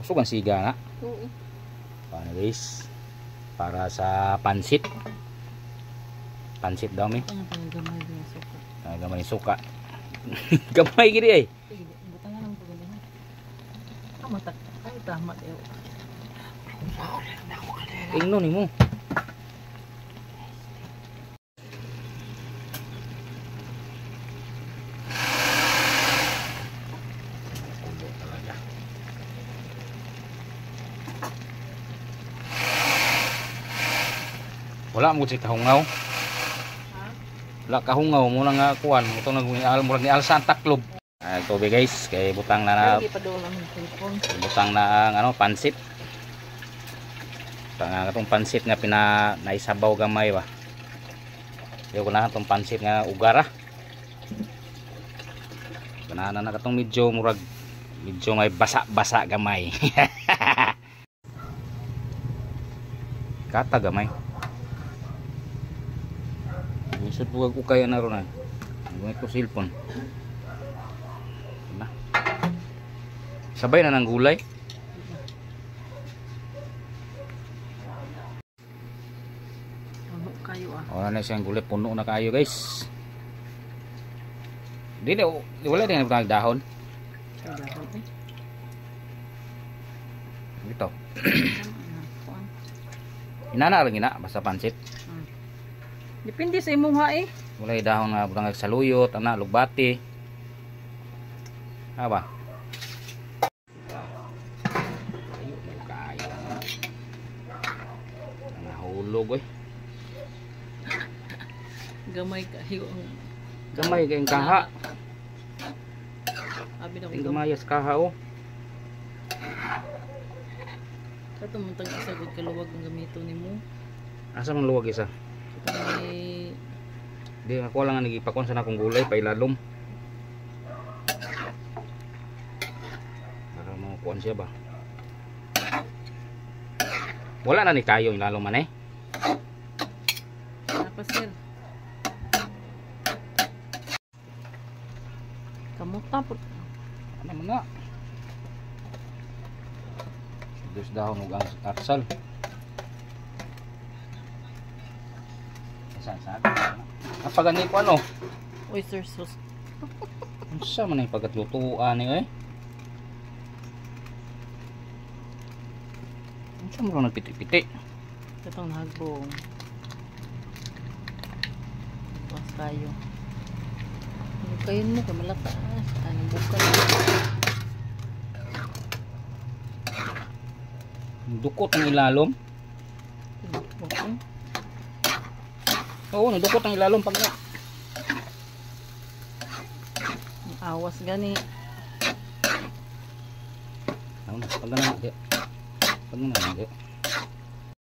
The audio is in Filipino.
Kusog ang siga nga. Oo. Paano guys? Para sa pansit. Pansit daw mi. Ano pa yung gamay din suka? Gamay suka. Gamay gini ay. Sige, butangan lang po ganyan. Matak. Ay, tama daw. Ingno ni mo. Wala mo si kahungaw. Wala kahungaw mo lang nga kuan. Ito murag ni Al Santa Club. Tubig guys, kay butang na butang na ang ano pansit. Itong pansit nga naisabaw gamay ba. Yo kunahan tong pansit nga ugara. Kunahan na katong medyo may basa-basa gamay. Kata gamay. Isod buwag ukay na ron ay. Gumit ko cellphone. Na. Sabay na ng gulay. Puno kayo ah. Wala na siyang gulay, puno na kayo guys. Wala din ang dahon. Ito. Inana lang ina basta pansit. Depende sa imuha eh. Mulai dahon nga butang saluyot, ana lugbati. Apa? Ayo kayo. Nahulog oy. Gamay kayo ang Gamay kayong kaha. abi na Ting gamayas kaha oh. Kato man tag isa gud kaluwag ang gamito nimo. Asa man luwag isa? Di ako lang nga nagipakon sa akong gulay pa ilalom. Para makukuan siya ba? Wala na ni kayo ilalom man eh. Apa sir? Kamuta po. Ano man na? Dos dahon ug arsal. Saan? Apa gani ko ano? Oyster sauce. Unsa man ay pagkatlutuan ni eh? Unsa mo nagpiti-piti? Katong nahagbong. Tuwas kayo. Ano kayo mo kay malakas? Anong bukal? Dukot ang ilalom. Oo, nadukot ang ilalom pag na. Awas gani. Ano na, pag na. Pag na.